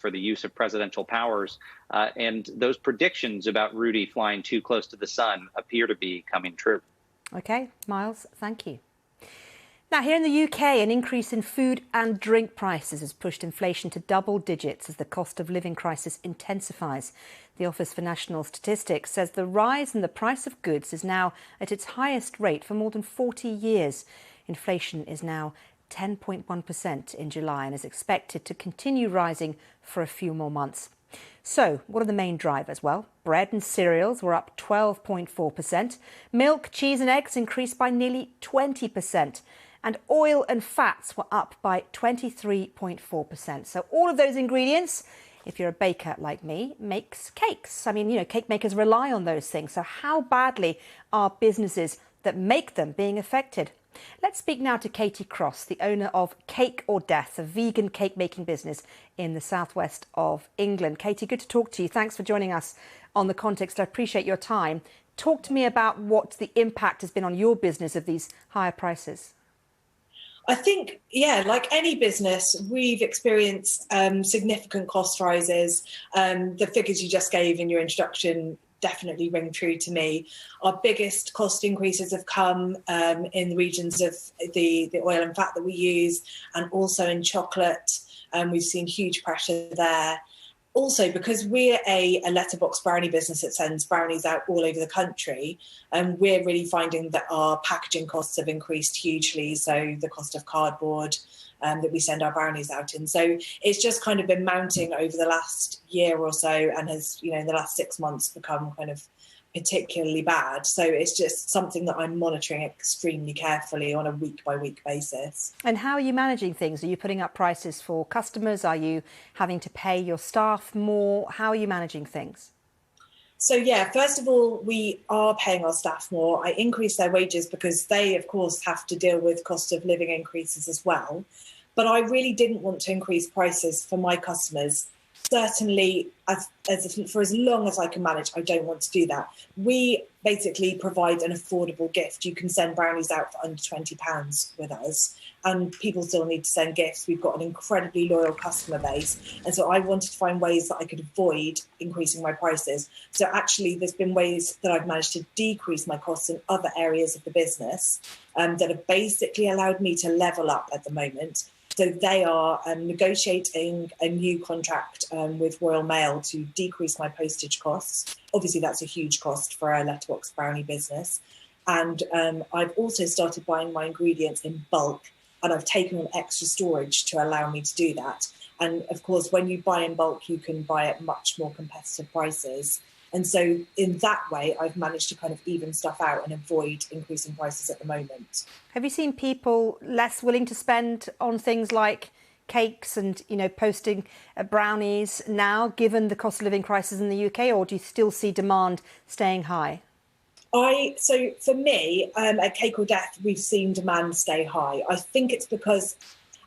for the use of presidential powers. And those predictions about Rudy flying too close to the sun appear to be coming true. OK, Miles, thank you. Now, here in the UK, an increase in food and drink prices has pushed inflation to double digits as the cost of living crisis intensifies. The Office for National Statistics says the rise in the price of goods is now at its highest rate for more than 40 years. Inflation is now 10.1% in July and is expected to continue rising for a few more months. So, what are the main drivers? Well, bread and cereals were up 12.4%. Milk, cheese and eggs increased by nearly 20%. And oil and fats were up by 23.4%. So all of those ingredients, if you're a baker like me, makes cakes. I mean, cake makers rely on those things. So how badly are businesses that make them being affected? Let's speak now to Katie Cross, the owner of Cake or Death, a vegan cake making business in the southwest of England. Katie, good to talk to you. Thanks for joining us on The Context. I appreciate your time. Talk to me about what the impact has been on your business of these higher prices. I think, like any business, we've experienced significant cost rises. The figures you just gave in your introduction definitely ring true to me. Our biggest cost increases have come in the regions of the oil and fat that we use, and also in chocolate. We've seen huge pressure there. Also, because we're a letterbox brownie business that sends brownies out all over the country, and we're really finding that our packaging costs have increased hugely. So the cost of cardboard that we send our brownies out in. So it's just kind of been mounting over the last year or so, and has, in the last 6 months become kind of particularly bad. So it's just something that I'm monitoring extremely carefully on a week-by-week basis. And how are you managing things? Are you putting up prices for customers? Are you having to pay your staff more? How are you managing things? So, first of all, we are paying our staff more. I increased their wages because they, of course, have to deal with cost of living increases as well. But I really didn't want to increase prices for my customers. Certainly, for as long as I can manage, I don't want to do that. We basically provide an affordable gift. You can send brownies out for under £20 with us, and people still need to send gifts. We've got an incredibly loyal customer base. And so I wanted to find ways that I could avoid increasing my prices. So actually, there's been ways that I've managed to decrease my costs in other areas of the business that have basically allowed me to level up at the moment. So they are negotiating a new contract with Royal Mail to decrease my postage costs. Obviously, that's a huge cost for a letterbox brownie business. And I've also started buying my ingredients in bulk, and I've taken on extra storage to allow me to do that. And of course, when you buy in bulk, you can buy at much more competitive prices. And so in that way, I've managed to kind of even stuff out and avoid increasing prices at the moment. Have you seen people less willing to spend on things like cakes and, posting brownies now, given the cost of living crisis in the UK, or do you still see demand staying high? So for me, at Cake or Death, we've seen demand stay high. I think it's because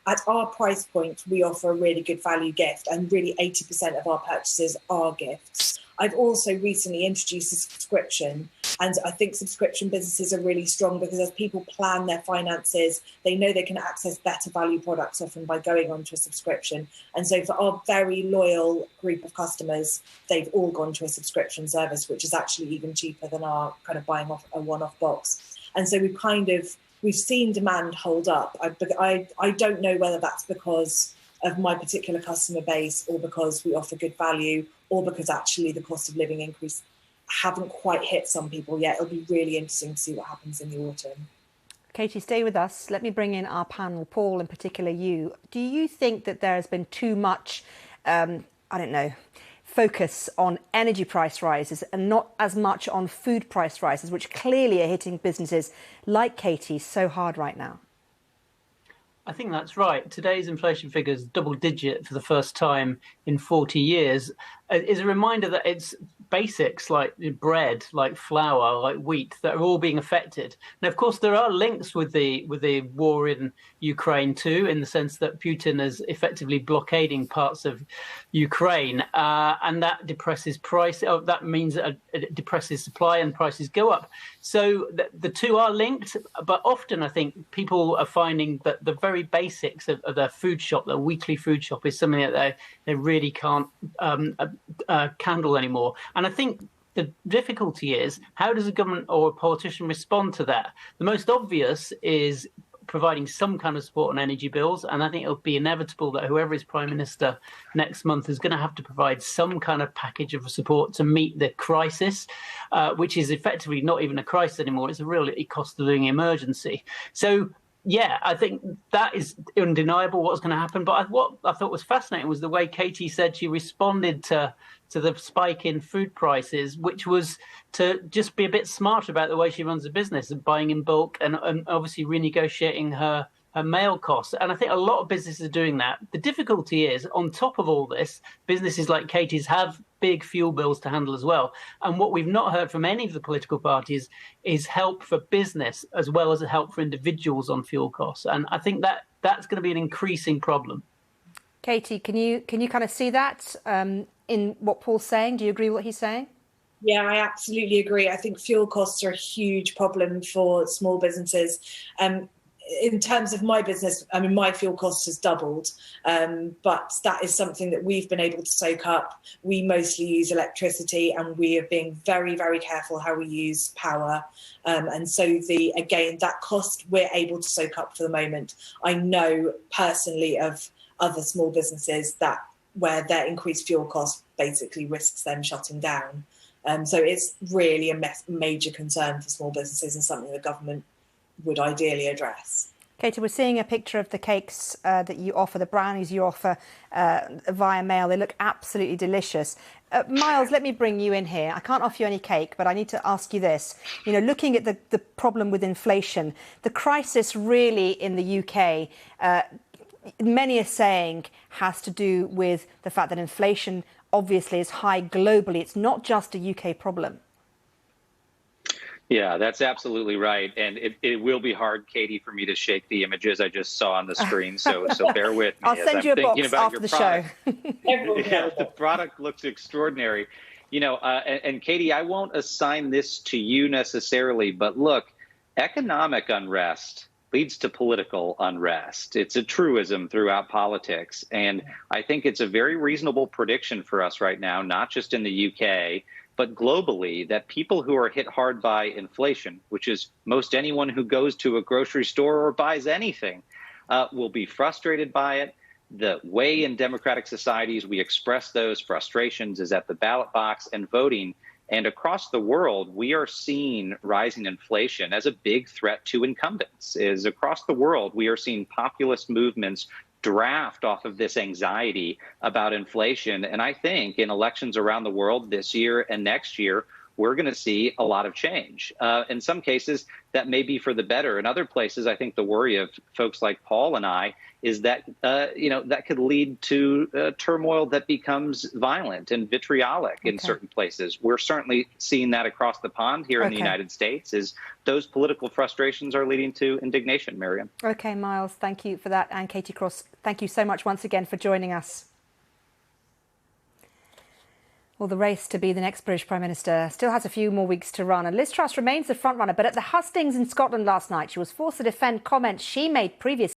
at our price point, we offer a really good value gift, and really 80% of our purchases are gifts. I've also recently introduced a subscription, and I think subscription businesses are really strong because as people plan their finances, they know they can access better value products often by going onto a subscription. And so for our very loyal group of customers, they've all gone to a subscription service, which is actually even cheaper than our kind of buying off a one-off box. And so we've seen demand hold up. I don't know whether that's because of my particular customer base, or because we offer good value, or because actually the cost of living increase haven't quite hit some people yet. It'll be really interesting to see what happens in the autumn. Katie, stay with us. Let me bring in our panel, Paul, in particular you. Do you think that there has been too much, focus on energy price rises and not as much on food price rises, which clearly are hitting businesses like Katie so hard right now? I think that's right. Today's inflation figures double digit for the first time in 40 years. is a reminder that it's basics like bread, like flour, like wheat that are all being affected. Now, of course, there are links with the war in Ukraine too, in the sense that Putin is effectively blockading parts of Ukraine, and that depresses price. That means that it depresses supply and prices go up. So the two are linked, but often I think people are finding that the very basics of their food shop, their weekly food shop, is something that they really can't handle anymore. And I think the difficulty is, how does a government or a politician respond to that? The most obvious is providing some kind of support on energy bills, and I think it'll be inevitable that whoever is Prime Minister next month is going to have to provide some kind of package of support to meet the crisis, which is effectively not even a crisis anymore. It's a real cost of living emergency. So yeah, I think that is undeniable what's going to happen. But what I thought was fascinating was the way Katie said she responded to the spike in food prices, which was to just be a bit smart about the way she runs the business and buying in bulk and obviously renegotiating her mail costs. And I think a lot of businesses are doing that. The difficulty is, on top of all this, businesses like Katie's have big fuel bills to handle as well. And what we've not heard from any of the political parties is help for business as well as help for individuals on fuel costs. And I think that's going to be an increasing problem. Katie, can you kind of see that in what Paul's saying? Do you agree with what he's saying? Yeah, I absolutely agree. I think fuel costs are a huge problem for small businesses. In terms of my business, I mean, my fuel cost has doubled, but that is something that we've been able to soak up. We mostly use electricity, and we are being very, very careful how we use power. And so, that cost we're able to soak up for the moment. I know personally of other small businesses where their increased fuel cost basically risks them shutting down. So it's really a major concern for small businesses and something the government would ideally address. Katie, we're seeing a picture of the cakes that you offer, the brownies you offer via mail. They look absolutely delicious. Miles, let me bring you in here. I can't offer you any cake, but I need to ask you this. You know, looking at the problem with inflation, the crisis really in the UK, many are saying has to do with the fact that inflation obviously is high globally. It's not just a UK problem. Yeah, that's absolutely right. And it will be hard, Katie, for me to shake the images I just saw on the screen. So bear with me. I'll send you a box after the show. Yeah, the product looks extraordinary. You know, and Katie, I won't assign this to you necessarily, but look, economic unrest leads to political unrest. It's a truism throughout politics. And I think it's a very reasonable prediction for us right now, not just in the UK, but globally, that people who are hit hard by inflation, which is most anyone who goes to a grocery store or buys anything, will be frustrated by it. The way in democratic societies we express those frustrations is at the ballot box and voting. And across the world, we are seeing rising inflation as a big threat to incumbents. Across the world, we are seeing populist movements draft off of this anxiety about inflation. And I think in elections around the world this year and next year, we're going to see a lot of change. In some cases, that may be for the better. In other places, I think the worry of folks like Paul and I is that, that could lead to turmoil that becomes violent and vitriolic in certain places. We're certainly seeing that across the pond here in the United States, is those political frustrations are leading to indignation, Miriam. OK, Miles, thank you for that. And Katie Cross, thank you so much once again for joining us. Well, the race to be the next British Prime Minister still has a few more weeks to run, and Liz Truss remains the frontrunner. But at the hustings in Scotland last night, she was forced to defend comments she made previously